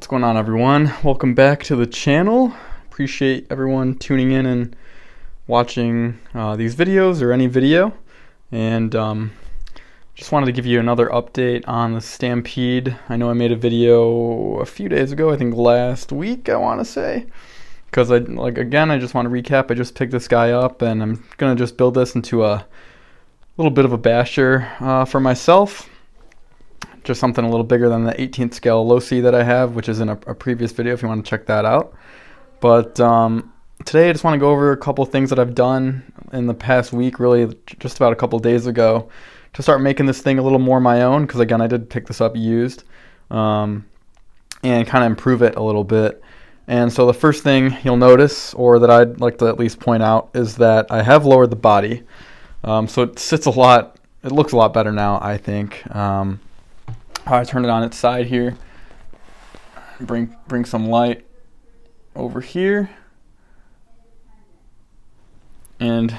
What's going on, everyone? Welcome back to the channel. Appreciate everyone tuning in and watching these videos or any video. And just wanted to give you another update on the Stampede. I know I made a video a few days ago, I think last week, I want to say. Because I just want to recap. I just picked this guy up and I'm going to just build this into a little bit of a basher for myself. Just something a little bigger than the 18th scale low C that I have, which is in a previous video if you want to check that out. But today I just want to go over a couple things that I've done in the past week, really just about a couple days ago, to start making this thing a little more my own, because again I did pick this up used, and kind of improve it a little bit. And so the first thing you'll notice, or that I'd like to at least point out, is that I have lowered the body. So it sits a lot, it looks a lot better now, I think. I turn it on its side here, bring some light over here, and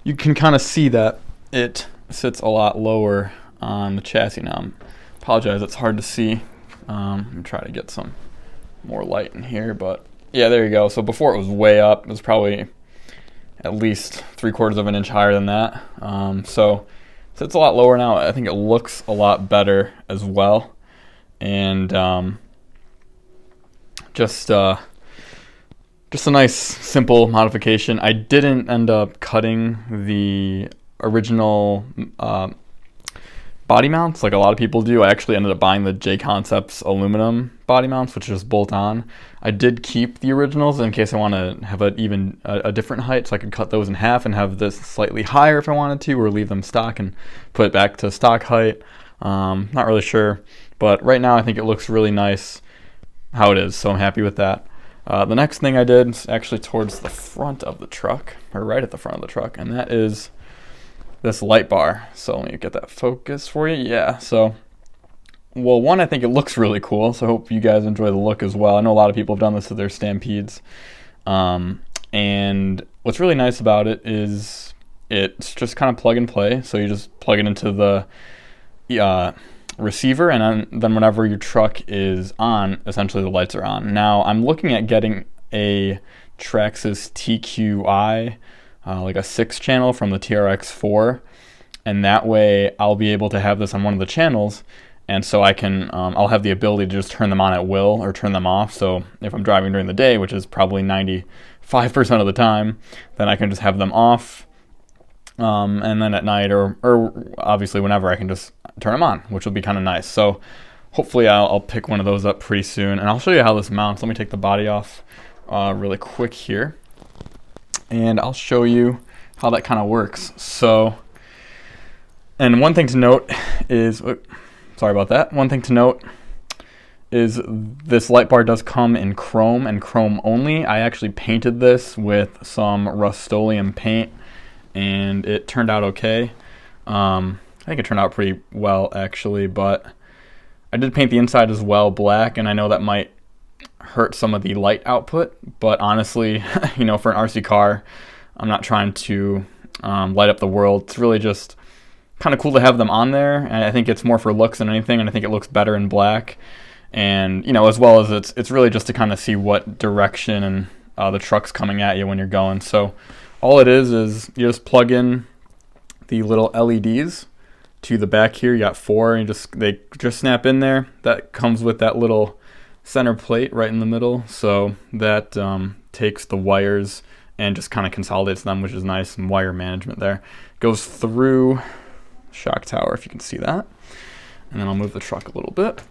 you can kind of see that it sits a lot lower on the chassis now. I apologize, it's hard to see. Let me try to get some more light in here, but yeah, there you go. So before it was way up, it was probably at least 3/4 of an inch higher than that. So it's a lot lower now. I think it looks a lot better as well. And just a nice simple modification. I didn't end up cutting the original body mounts like a lot of people do. I actually ended up buying the J Concepts aluminum body mounts, which just bolt on. I did keep the originals in case I want to have a different height, so I could cut those in half and have this slightly higher if I wanted to, or leave them stock and put it back to stock height. Not really sure, but right now I think it looks really nice how it is, so I'm happy with that. The next thing I did is actually towards the front of the truck, or right at the front of the truck, and that is this light bar. So let me get that focus for you. Yeah, so well, one, I think it looks really cool, so I hope you guys enjoy the look as well. I know a lot of people have done this to their Stampedes, and what's really nice about it is it's just kind of plug and play. So you just plug it into the receiver, and then whenever your truck is on, essentially the lights are on. Now I'm looking at getting a Traxxas TQI, like a 6-channel from the TRX4, and that way I'll be able to have this on one of the channels, and so I can I'll have the ability to just turn them on at will or turn them off. So if I'm driving during the day, which is probably 95% of the time, then I can just have them off, and then at night or obviously whenever, I can just turn them on, which will be kind of nice. So hopefully I'll pick one of those up pretty soon, and I'll show you how this mounts. Let me take the body off really quick here, and I'll show you how that kind of works. So, and one thing to note is, sorry about that. One thing to note is this light bar does come in chrome and chrome only. I actually painted this with some Rust-Oleum paint, and it turned out okay. I think it turned out pretty well actually, but I did paint the inside as well black, and I know that might hurt some of the light output, but honestly, you know, for an RC car, I'm not trying to light up the world. It's really just kind of cool to have them on there, and I think it's more for looks than anything, and I think it looks better in black. And you know, as well as it's really just to kind of see what direction and the truck's coming at you when you're going. So all it is you just plug in the little LEDs to the back here. You got 4, and they just snap in there. That comes with that little center plate right in the middle, so that takes the wires and just kind of consolidates them, which is nice, and wire management there. Goes through shock tower, if you can see that. And then I'll move the truck a little bit.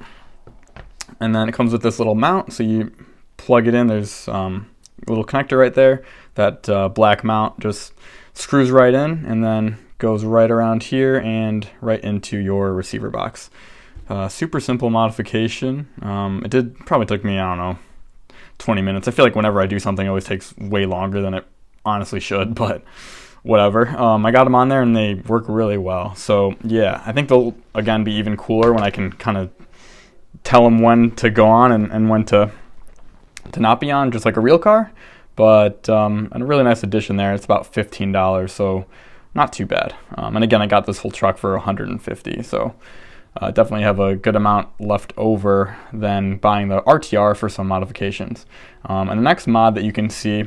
And then it comes with this little mount, so you plug it in. There's a little connector right there. That black mount just screws right in, and then goes right around here and right into your receiver box. Super simple modification. It probably took me, I don't know, 20 minutes. I feel like whenever I do something, it always takes way longer than it honestly should, but whatever. I got them on there and they work really well. So yeah, I think they'll again be even cooler when I can kind of tell them when to go on and when to not be on, just like a real car. But and a really nice addition there. It's about $15, so not too bad. And again, I got this whole truck for $150, so definitely have a good amount left over than buying the RTR for some modifications. And the next mod that you can see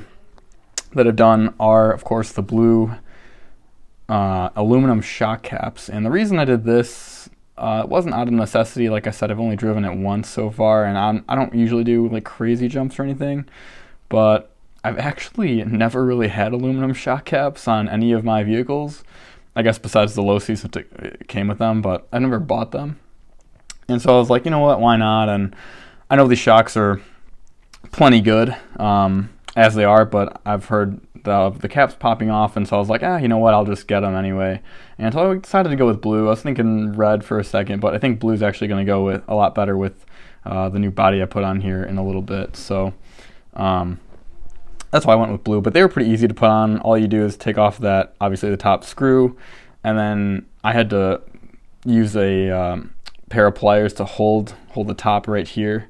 that I've done are, of course, the blue aluminum shock caps. And the reason I did this, it wasn't out of necessity. Like I said, I've only driven it once so far, and I don't usually do like crazy jumps or anything, but I've actually never really had aluminum shock caps on any of my vehicles. I guess besides the low C, since it came with them, but I never bought them. And so I was like, you know what, why not? And I know these shocks are plenty good as they are, but I've heard the caps popping off, and so I was like, you know what, I'll just get them anyway. And so I decided to go with blue. I was thinking red for a second, but I think blue's actually going to go with a lot better with the new body I put on here in a little bit. So that's why I went with blue, but they were pretty easy to put on. All you do is take off that, obviously the top screw, and then I had to use a pair of pliers to hold the top right here,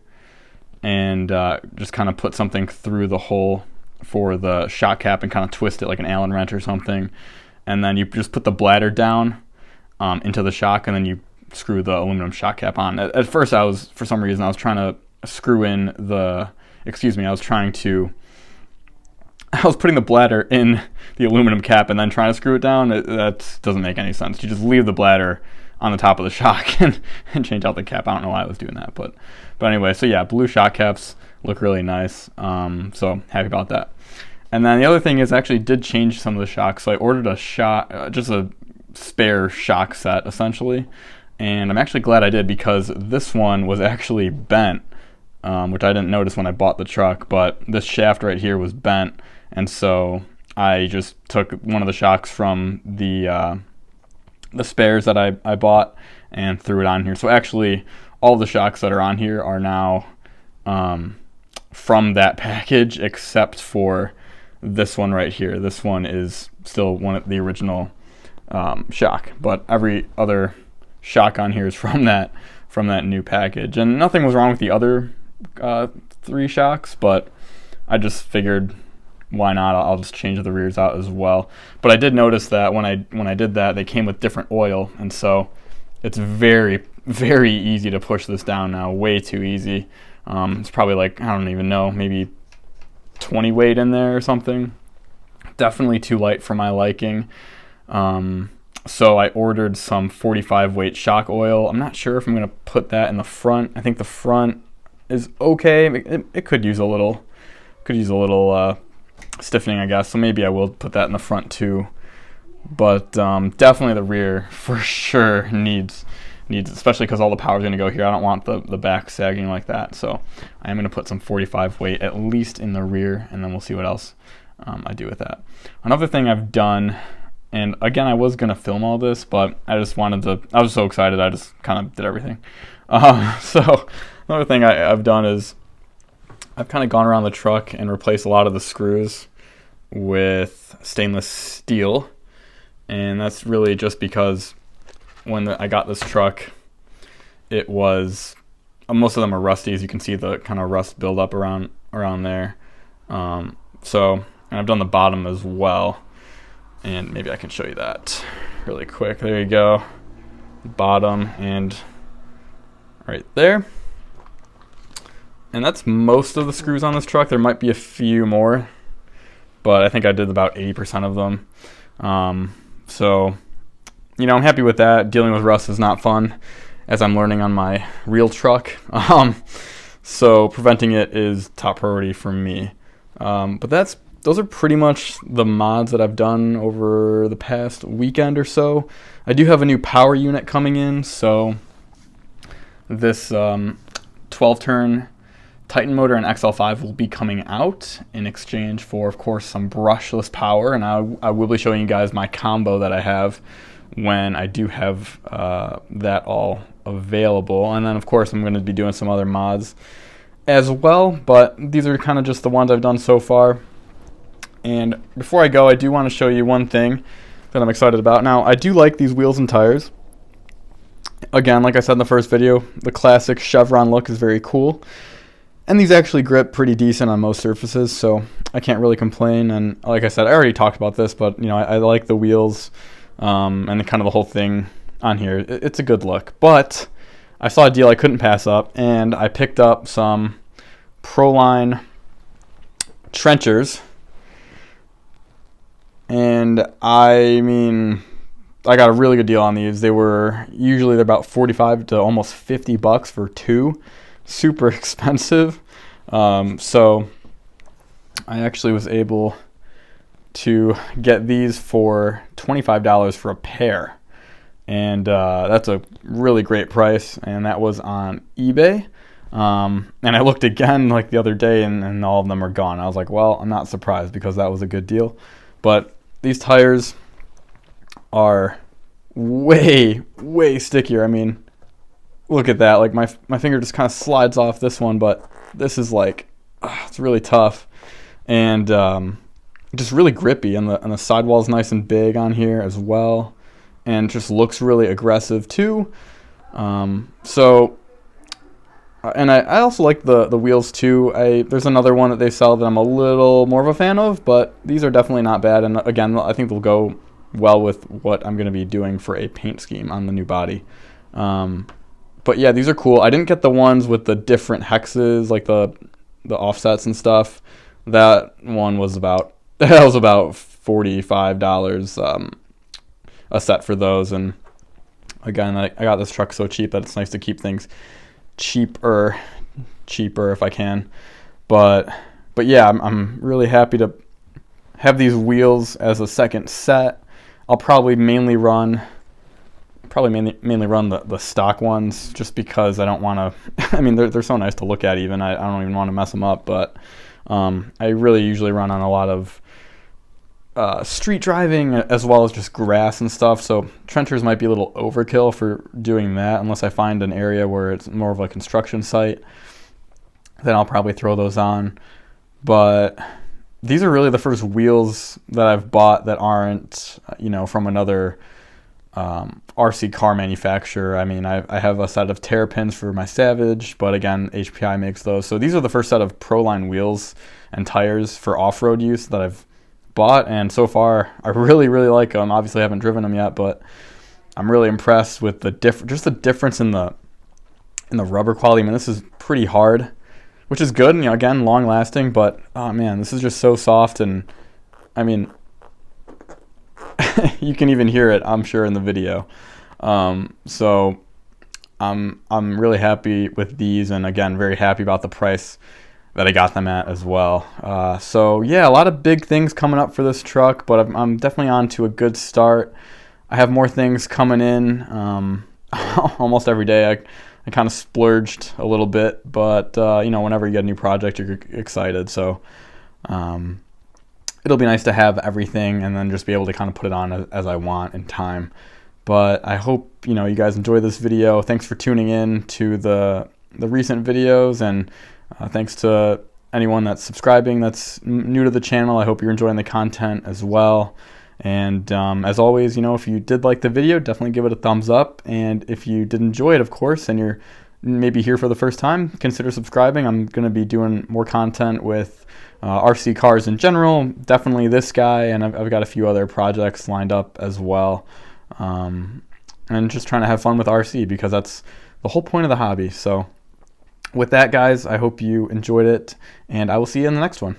and just kind of put something through the hole for the shock cap and kind of twist it like an Allen wrench or something. And then you just put the bladder down into the shock, and then you screw the aluminum shock cap on. At first for some reason I was trying to screw in I was putting the bladder in the aluminum cap and then trying to screw it down. That doesn't make any sense. You just leave the bladder on the top of the shock and change out the cap. I don't know why I was doing that, but anyway, so yeah, blue shock caps look really nice. So happy about that. And then the other thing is I actually did change some of the shocks. So I ordered just a spare shock set essentially. And I'm actually glad I did, because this one was actually bent, which I didn't notice when I bought the truck, but this shaft right here was bent. And so I just took one of the shocks from the spares that I bought and threw it on here. So actually all the shocks that are on here are now from that package, except for this one right here. This one is still one of the original shock, but every other shock on here is from that new package. And nothing was wrong with the other 3 shocks, but I just figured, why not? I'll just change the rears out as well. But I did notice that when I did that, they came with different oil, and so it's very, very easy to push this down now. Way too easy. It's probably like, I don't even know, maybe 20 weight in there or something. Definitely too light for my liking. So I ordered some 45 weight shock oil. I'm not sure if I'm going to put that in the front. I think the front is okay. It could use a little stiffening, I guess. So maybe I will put that in the front too. But definitely the rear for sure needs, especially because all the power is going to go here. I don't want the back sagging like that. So I am going to put some 45 weight at least in the rear, and then we'll see what else I do with that. Another thing I've done, and again, I was going to film all this, but I was so excited, I just kind of did everything. So another thing I've done is I've kind of gone around the truck and replaced a lot of the screws with stainless steel. And that's really just because when I got this truck, it was, most of them are rusty, as you can see the kind of rust buildup around there. And I've done the bottom as well. And maybe I can show you that really quick. There you go. Bottom and right there. And that's most of the screws on this truck. There might be a few more, but I think I did about 80% of them. So, you know, I'm happy with that. Dealing with rust is not fun, as I'm learning on my real truck. So preventing it is top priority for me. But those are pretty much the mods that I've done over the past weekend or so. I do have a new power unit coming in, so this 12-turn Titan motor and XL5 will be coming out in exchange for, of course, some brushless power, and I will be showing you guys my combo that I have when I do have that all available. And then, of course, I'm going to be doing some other mods as well, but these are kind of just the ones I've done so far. And before I go, I do want to show you one thing that I'm excited about. Now, I do like these wheels and tires. Again, like I said in the first video, the classic chevron look is very cool. And these actually grip pretty decent on most surfaces, so I can't really complain. And like I said, I already talked about this, but you know, I like the wheels and kind of the whole thing on here. It's a good look, but I saw a deal I couldn't pass up, and I picked up some Proline trenchers. And I mean, I got a really good deal on these. They're about 45 to almost $50 for two. Super expensive. So I actually was able to get these for $25 for a pair. And that's a really great price, and that was on eBay. And I looked again like the other day, and all of them are gone. I was like, well, I'm not surprised because that was a good deal. But these tires are way stickier. I mean, look at that. Like my finger just kind of slides off this one, but this is like, it's really tough, and just really grippy. And the sidewall is nice and big on here as well, and just looks really aggressive too. And I also like the wheels too. There's another one that they sell that I'm a little more of a fan of, but these are definitely not bad. And again, I think they'll go well with what I'm going to be doing for a paint scheme on the new body. But yeah, these are cool. I didn't get the ones with the different hexes, like the offsets and stuff. That one was about $45 a set for those. And again, I got this truck so cheap that it's nice to keep things cheaper if I can. But yeah, I'm really happy to have these wheels as a second set. I'll probably mainly run the stock ones, just because I don't want to I mean, they're so nice to look at. Even I don't even want to mess them up, but I really usually run on a lot of street driving as well as just grass and stuff, so trenchers might be a little overkill for doing that unless I find an area where it's more of a construction site. Then I'll probably throw those on. But these are really the first wheels that I've bought that aren't from another RC car manufacturer. I mean, I have a set of Terrapins for my Savage, but again, HPI makes those. So these are the first set of Proline wheels and tires for off-road use that I've bought, and so far I really like them. Obviously I haven't driven them yet, but I'm really impressed with the difference in the rubber quality. I mean, this is pretty hard, which is good, again, long lasting, but oh man, this is just so soft. And I mean, you can even hear it, I'm sure, in the video. So I'm really happy with these, and again, very happy about the price that I got them at as well. So yeah, a lot of big things coming up for this truck, but I'm definitely on to a good start. I have more things coming in almost every day. I kind of splurged a little bit, but whenever you get a new project, you're excited. So it'll be nice to have everything and then just be able to kind of put it on as I want in time. But I hope you guys enjoy this video. Thanks for tuning in to the recent videos, and thanks to anyone that's subscribing that's new to the channel. I hope you're enjoying the content as well. And as always, if you did like the video, definitely give it a thumbs up. And if you did enjoy it, of course, and you're maybe here for the first time, consider subscribing. I'm going to be doing more content with RC cars in general, definitely this guy, and I've got a few other projects lined up as well. And just trying to have fun with RC, because that's the whole point of the hobby. So with that, guys, I hope you enjoyed it, and I will see you in the next one.